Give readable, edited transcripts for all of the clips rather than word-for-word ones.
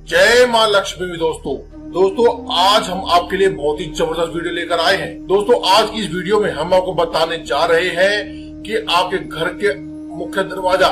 जय मां लक्ष्मी। दोस्तों आज हम आपके लिए बहुत ही जबरदस्त वीडियो लेकर आए हैं। दोस्तों आज की इस वीडियो में हम आपको बताने जा रहे हैं कि आपके घर के मुख्य दरवाजा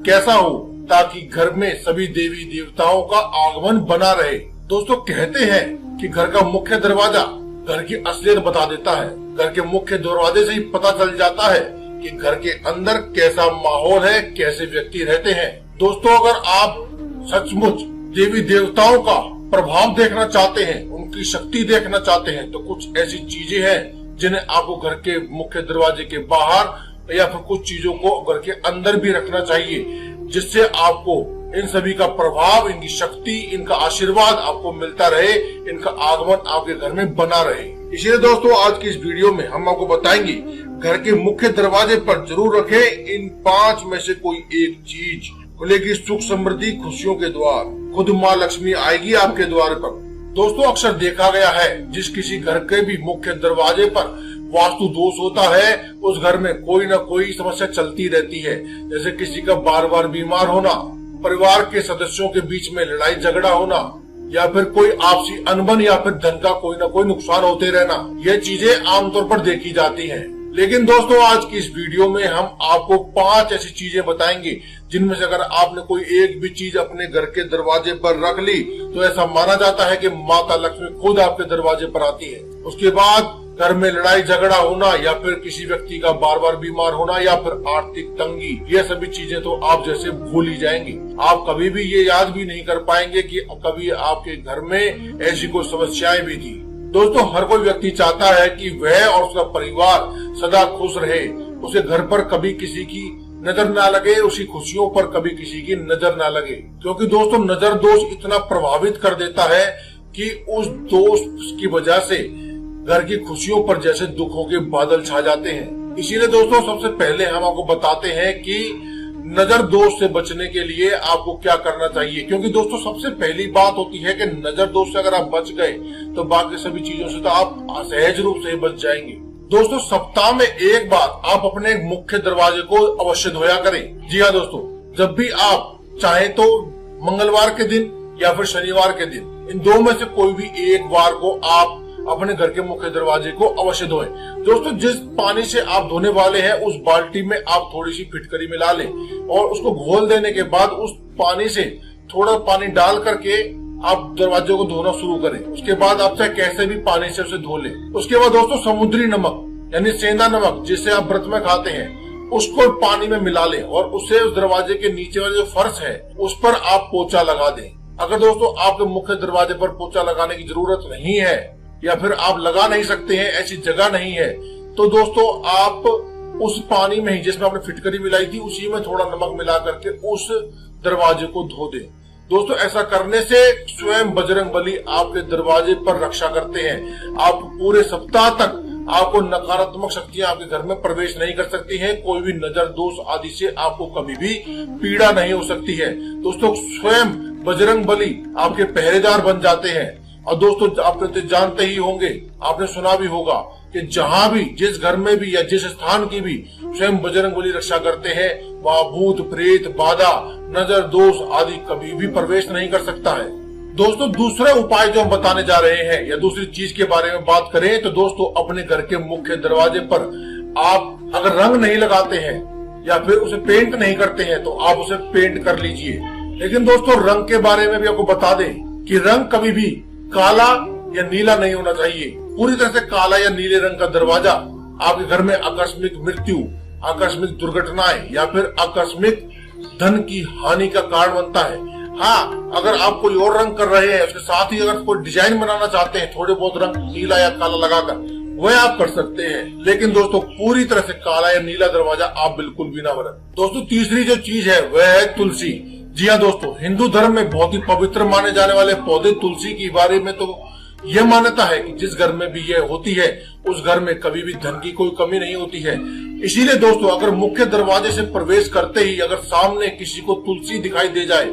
कैसा हो ताकि घर में सभी देवी देवताओं का आगमन बना रहे। दोस्तों कहते हैं कि घर का मुख्य दरवाजा घर की असलियत बता देता है। घर के मुख्य दरवाजे से ही पता चल जाता है कि घर के अंदर कैसा माहौल है, कैसे व्यक्ति रहते हैं। दोस्तों अगर आप सचमुच देवी देवताओं का प्रभाव देखना चाहते हैं, उनकी शक्ति देखना चाहते हैं, तो कुछ ऐसी चीजें हैं जिन्हें आपको घर के मुख्य दरवाजे के बाहर या फिर कुछ चीजों को घर के अंदर भी रखना चाहिए, जिससे आपको इन सभी का प्रभाव, इनकी शक्ति, इनका आशीर्वाद आपको मिलता रहे, इनका आगमन आपके घर में बना रहे। इसलिए दोस्तों आज की इस वीडियो में हम आपको बताएंगे घर के मुख्य दरवाजे पर जरूर रखें इन 5 में से कोई एक चीज। खुलेगी सुख समृद्धि खुशियों के द्वार, खुद माँ लक्ष्मी आएगी आपके द्वार पर। दोस्तों अक्सर देखा गया है जिस किसी घर के भी मुख्य दरवाजे पर वास्तु दोष होता है, उस घर में कोई न कोई समस्या चलती रहती है। जैसे किसी का बार बार बीमार होना, परिवार के सदस्यों के बीच में लड़ाई झगड़ा होना, या फिर कोई आपसी अनबन, या फिर धन का कोई न कोई नुकसान होते रहना। ये चीजें आमतौर पर देखी जाती हैं। लेकिन दोस्तों आज की इस वीडियो में हम आपको 5 ऐसी चीजें बताएंगे जिनमें से अगर आपने कोई एक भी चीज अपने घर के दरवाजे पर रख ली तो ऐसा माना जाता है कि माता लक्ष्मी खुद आपके दरवाजे पर आती है। उसके बाद घर में लड़ाई झगड़ा होना, या फिर किसी व्यक्ति का बार बार बीमार होना, या फिर आर्थिक तंगी, ये सभी चीजें तो आप जैसे भूल ही जाएंगे। आप कभी भी ये याद भी नहीं कर पाएंगे कि कभी आपके घर में ऐसी कोई समस्याएं भी थी। दोस्तों हर कोई व्यक्ति चाहता है कि वह और उसका परिवार सदा खुश रहे, उसे घर पर कभी किसी की नजर ना लगे, उसकी खुशियों पर कभी किसी की नजर ना लगे। क्योंकि दोस्तों नजर दोष इतना प्रभावित कर देता है कि उस दोष की वजह से घर की खुशियों पर जैसे दुखों के बादल छा जाते हैं। इसीलिए दोस्तों सबसे पहले हम आपको बताते हैं कि नजर दोष से बचने के लिए आपको क्या करना चाहिए। क्योंकि दोस्तों सबसे पहली बात होती है कि नजर दोष से अगर आप बच गए तो बाकी सभी चीजों से तो आप सहज रूप से बच जाएंगे। दोस्तों सप्ताह में एक बार आप अपने मुख्य दरवाजे को अवश्य धोया करें। जी हाँ दोस्तों, जब भी आप चाहे तो मंगलवार के दिन या फिर शनिवार के दिन, इन 2 में से कोई भी एक बार को आप अपने घर के मुख्य दरवाजे को अवश्य धोएं। दोस्तों जिस पानी से आप धोने वाले हैं उस बाल्टी में आप थोड़ी सी फिटकरी मिला लें और उसको घोल देने के बाद उस पानी से थोड़ा पानी डाल करके आप दरवाजे को धोना शुरू करें। उसके बाद आप चाहे कैसे भी पानी से उसे धो लें। उसके बाद दोस्तों समुद्री नमक यानी सेंधा नमक जिसे आप व्रत में खाते हैं, उसको पानी में मिला लें और उससे उस दरवाजे के नीचे वाले जो फर्श है उस पर आप पोछा लगा दें। अगर दोस्तों आपके मुख्य दरवाजे पर पोछा लगाने की जरूरत नहीं है या फिर आप लगा नहीं सकते हैं, ऐसी जगह नहीं है, तो दोस्तों आप उस पानी में ही जिसमें आपने फिटकरी मिलाई थी उसी में थोड़ा नमक मिला करके उस दरवाजे को धो दें। दोस्तों ऐसा करने से स्वयं बजरंगबली आपके दरवाजे पर रक्षा करते हैं। आप पूरे सप्ताह तक आपको नकारात्मक शक्तियां आपके घर में प्रवेश नहीं कर सकती हैं। कोई भी नजर दोष आदि से आपको कभी भी पीड़ा नहीं हो सकती है। दोस्तों स्वयं बजरंगबली आपके पहरेदार बन जाते हैं। और दोस्तों आपने तो जानते ही होंगे, आपने सुना भी होगा कि जहां भी, जिस घर में भी या जिस स्थान की भी स्वयं बजरंगबली रक्षा करते हैं, वहां भूत प्रेत बाधा नजर दोष आदि कभी भी प्रवेश नहीं कर सकता है। दोस्तों दूसरा उपाय जो हम बताने जा रहे हैं या दूसरी चीज के बारे में बात करें तो दोस्तों अपने घर के मुख्य दरवाजे पर आप अगर रंग नहीं लगाते हैं या फिर उसे पेंट नहीं करते हैं तो आप उसे पेंट कर लीजिए। लेकिन दोस्तों रंग के बारे में भी आपको बता दें कि रंग कभी भी काला या नीला नहीं होना चाहिए। पूरी तरह से काला या नीले रंग का दरवाजा आपके घर में आकस्मिक मृत्यु, आकस्मिक दुर्घटनाएं या फिर आकस्मिक धन की हानि का कारण बनता है। हाँ अगर आप कोई और रंग कर रहे हैं, उसके साथ ही अगर कोई डिजाइन बनाना चाहते हैं थोड़े बहुत रंग नीला या काला लगाकर, वह आप कर सकते हैं। लेकिन दोस्तों पूरी तरह से काला या नीला दरवाजा आप बिल्कुल भी ना बनाएं। दोस्तों तीसरी जो चीज है वह है तुलसी। जी हाँ दोस्तों, हिंदू धर्म में बहुत ही पवित्र माने जाने वाले पौधे तुलसी के बारे में तो यह मान्यता है कि जिस घर में भी यह होती है उस घर में कभी भी धन की कोई कमी नहीं होती है। इसीलिए दोस्तों अगर मुख्य दरवाजे से प्रवेश करते ही अगर सामने किसी को तुलसी दिखाई दे जाए,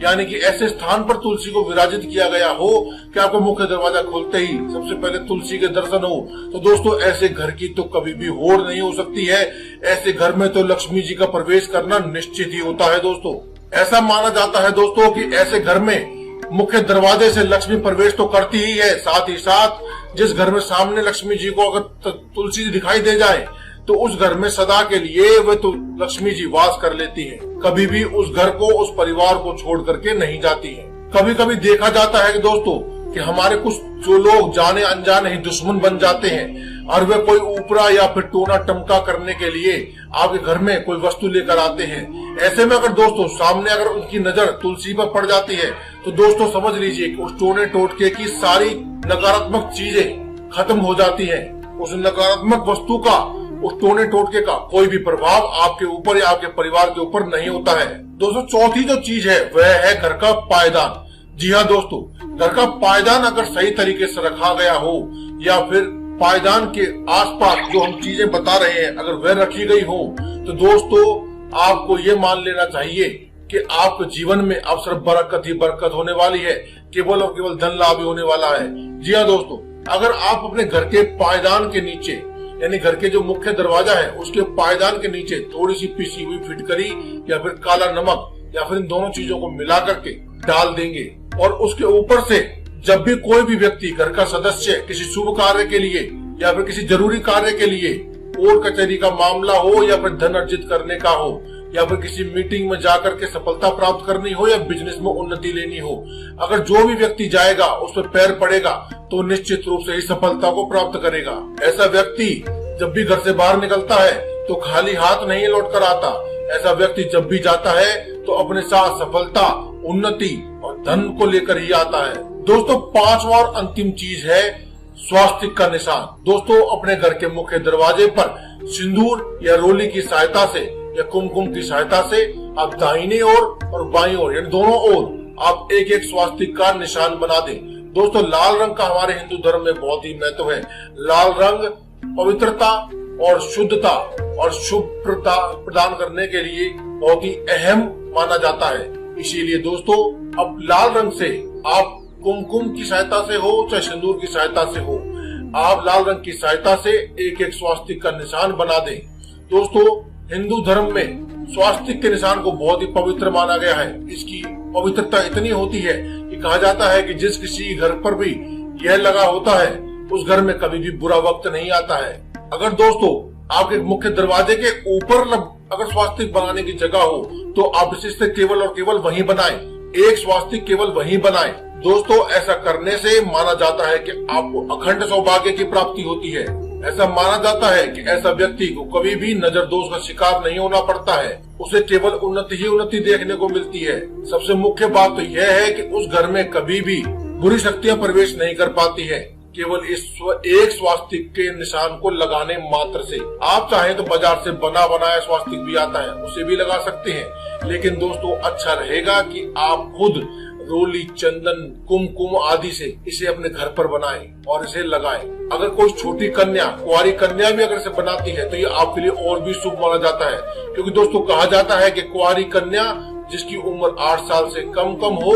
यानी कि ऐसे स्थान पर तुलसी को विराजित किया गया हो कि आपको मुख्य दरवाजा खोलते ही सबसे पहले तुलसी के दर्शन हो, तो दोस्तों ऐसे घर की तो कभी भी होड़ नहीं हो सकती है। ऐसे घर में तो लक्ष्मी जी का प्रवेश करना निश्चित ही होता है। दोस्तों ऐसा माना जाता है दोस्तों कि ऐसे घर में मुख्य दरवाजे से लक्ष्मी प्रवेश तो करती ही है, साथ ही साथ जिस घर में सामने लक्ष्मी जी को अगर तुलसी जी दिखाई दे जाए तो उस घर में सदा के लिए वह तो लक्ष्मी जी वास कर लेती है, कभी भी उस घर को, उस परिवार को छोड़ करके नहीं जाती है। कभी कभी देखा जाता है कि दोस्तों कि हमारे कुछ जो लोग जाने अनजाने ही दुश्मन बन जाते हैं और वे कोई ऊपरा या फिर टोना टमका करने के लिए आपके घर में कोई वस्तु लेकर आते हैं। ऐसे में अगर दोस्तों सामने अगर उनकी नजर तुलसी पर पड़ जाती है तो दोस्तों समझ लीजिए कि उस टोने टोटके की सारी नकारात्मक चीजें खत्म हो जाती है। उस नकारात्मक वस्तु का, उस टोने टोटके का कोई भी प्रभाव आपके ऊपर या आपके परिवार के ऊपर नहीं होता है। दोस्तों चौथी जो चीज है वह है घर का पायदान। जी हाँ दोस्तों, घर का पायदान अगर सही तरीके से रखा गया हो या फिर पायदान के आसपास जो हम चीजें बता रहे हैं अगर वह रखी गई हो तो दोस्तों आपको ये मान लेना चाहिए कि आपके जीवन में अब सिर्फ बरकत ही बरकत होने वाली है, केवल और केवल धन लाभ ही होने वाला है। जी हाँ दोस्तों, अगर आप अपने घर के पायदान के नीचे यानी घर के जो मुख्य दरवाजा है उसके पायदान के नीचे थोड़ी सी पिसी हुई फिटकरी या फिर काला नमक या फिर इन दोनों चीजों को मिला करके डाल देंगे और उसके ऊपर से जब भी कोई भी व्यक्ति घर का सदस्य किसी शुभ कार्य के लिए या फिर किसी जरूरी कार्य के लिए कोर्ट कचहरी का मामला हो या फिर धन अर्जित करने का हो या फिर किसी मीटिंग में जाकर के सफलता प्राप्त करनी हो या बिजनेस में उन्नति लेनी हो, अगर जो भी व्यक्ति जाएगा उस पर पैर पड़ेगा तो निश्चित रूप से ही सफलता को प्राप्त करेगा। ऐसा व्यक्ति जब भी घर से बाहर निकलता है तो खाली हाथ नहीं लौट कर आता। ऐसा व्यक्ति जब भी जाता है तो अपने साथ सफलता, उन्नति और धन को लेकर ही आता है। दोस्तों पांचवा और अंतिम चीज है स्वास्तिक का निशान। दोस्तों अपने घर के मुख्य दरवाजे पर सिंदूर या रोली की सहायता से या कुमकुम की सहायता से आप दाहिने ओर और बाईं ओर यानी दोनों ओर आप एक एक स्वास्तिक का निशान बना दें। दोस्तों लाल रंग का हमारे हिंदू धर्म में बहुत ही महत्व है। लाल रंग पवित्रता और शुद्धता और शुभ प्रदान करने के लिए बहुत ही अहम माना जाता है। इसीलिए दोस्तों अब लाल रंग से आप कुमकुम की सहायता से हो चाहे सिंदूर की सहायता से हो, आप लाल रंग की सहायता से एक एक स्वास्तिक का निशान बना दें। दोस्तों हिंदू धर्म में स्वास्तिक के निशान को बहुत ही पवित्र माना गया है। इसकी पवित्रता इतनी होती है कि कहा जाता है कि जिस किसी घर पर भी यह लगा होता है उस घर में कभी भी बुरा वक्त नहीं आता है। अगर दोस्तों आपके मुख्य दरवाजे के ऊपर अगर स्वास्तिक बनाने की जगह हो तो आप इसे केवल और केवल वहीं बनाएं, एक स्वास्तिक केवल वहीं बनाएं। दोस्तों ऐसा करने से माना जाता है कि आपको अखंड सौभाग्य की प्राप्ति होती है। ऐसा माना जाता है कि ऐसा व्यक्ति को कभी भी नजर दोष का शिकार नहीं होना पड़ता है, उसे केवल उन्नति ही उन्नति देखने को मिलती है। सबसे मुख्य बात तो यह है कि उस घर में कभी भी बुरी शक्तियां प्रवेश नहीं कर पाती है, केवल इस एक स्वास्तिक के निशान को लगाने मात्र से। आप चाहें तो बाजार से बना बनाया स्वास्तिक भी आता है, उसे भी लगा सकते हैं, लेकिन दोस्तों अच्छा रहेगा कि आप खुद रोली, चंदन, कुमकुम आदि से इसे अपने घर पर बनाएं और इसे लगाएं। अगर कोई छोटी कन्या, कुंवारी कन्या भी अगर इसे बनाती है तो ये आपके लिए और भी शुभ माना जाता है, क्योंकि दोस्तों कहा जाता है कि कुंवारी कन्या जिसकी उम्र 8 साल से कम हो,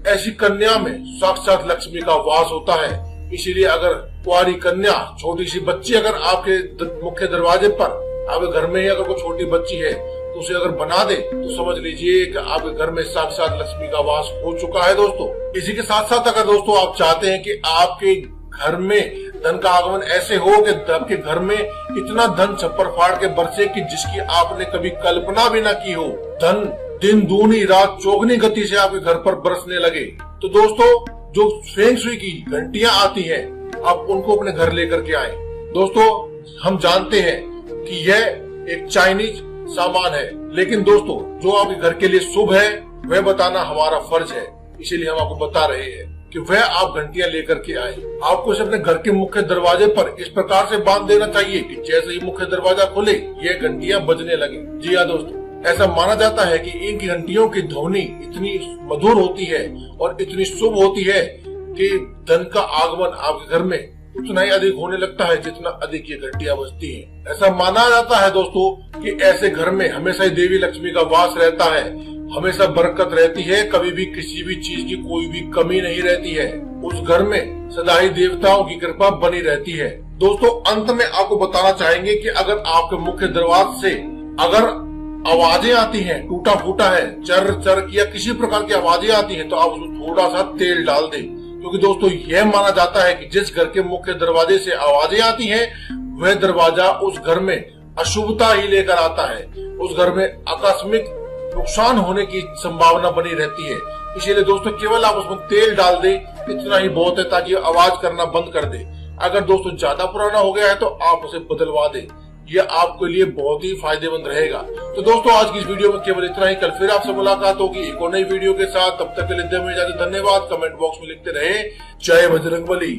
ऐसी कन्या में साक्षात लक्ष्मी का वास होता है। इसीलिए अगर कुंवारी कन्या, छोटी सी बच्ची अगर आपके मुख्य दरवाजे पर, आपके घर में ही अगर कोई छोटी बच्ची है तो उसे अगर बना दे तो समझ लीजिए कि आपके घर में साक्षात लक्ष्मी का वास हो चुका है। दोस्तों इसी के साथ साथ अगर दोस्तों आप चाहते हैं कि आपके घर में धन का आगमन ऐसे हो कि आपके घर में इतना धन छप्पर फाड़ के बरसे कि जिसकी आपने कभी कल्पना भी न की हो, धन दिन दूनी रात चौगनी गति से आपके घर पर बरसने लगे, तो दोस्तों जो फेंग शुई की घंटियां आती हैं आप उनको अपने घर लेकर के आए। दोस्तों हम जानते हैं कि यह एक चाइनीज सामान है, लेकिन दोस्तों जो आपके घर के लिए शुभ है वह बताना हमारा फर्ज है। इसीलिए हम आपको बता रहे हैं कि वह आप घंटियां लेकर के आए। आपको इसे अपने घर के मुख्य दरवाजे पर इस प्रकार से बांध देना चाहिए कि जैसे ही मुख्य दरवाजा खुले ये घंटियां बजने लगे। जी हाँ दोस्तों, ऐसा माना जाता है कि इन घंटियों की ध्वनि इतनी मधुर होती है और इतनी शुभ होती है कि धन का आगमन आपके घर में उतना ही अधिक होने लगता है जितना अधिक ये घंटियां बजती हैं। ऐसा माना जाता है दोस्तों कि ऐसे घर में हमेशा ही देवी लक्ष्मी का वास रहता है, हमेशा बरकत रहती है, कभी भी किसी भी चीज की कोई भी कमी नहीं रहती है। उस घर में सदा ही देवताओं की कृपा बनी रहती है। दोस्तों अंत में आपको बताना चाहेंगे कि अगर आपके मुख्य दरवाजे से अगर आवाजें आती हैं, टूटा फूटा है, चर चर की या किसी प्रकार की आवाजें आती हैं, तो आप उसमें थोड़ा सा तेल डाल दें। क्योंकि दोस्तों यह माना जाता है कि जिस घर के मुख्य दरवाजे से आवाजें आती हैं, वह दरवाजा उस घर में अशुभता ही लेकर आता है। उस घर में आकस्मिक नुकसान होने की संभावना बनी रहती है। इसीलिए दोस्तों केवल आप उसमें तेल डाल दें, इतना ही बहुत है, ताकि आवाज करना बंद कर दे। अगर दोस्तों ज्यादा पुराना हो गया है तो आप उसे बदलवा दें, यह आपके लिए बहुत ही फायदेमंद रहेगा। तो दोस्तों आज की इस वीडियो में केवल इतना ही। कल फिर आपसे मुलाकात होगी एक और नई वीडियो के साथ। तब तक के लिए धन्यवाद। कमेंट बॉक्स में लिखते रहे जय बजरंगबली।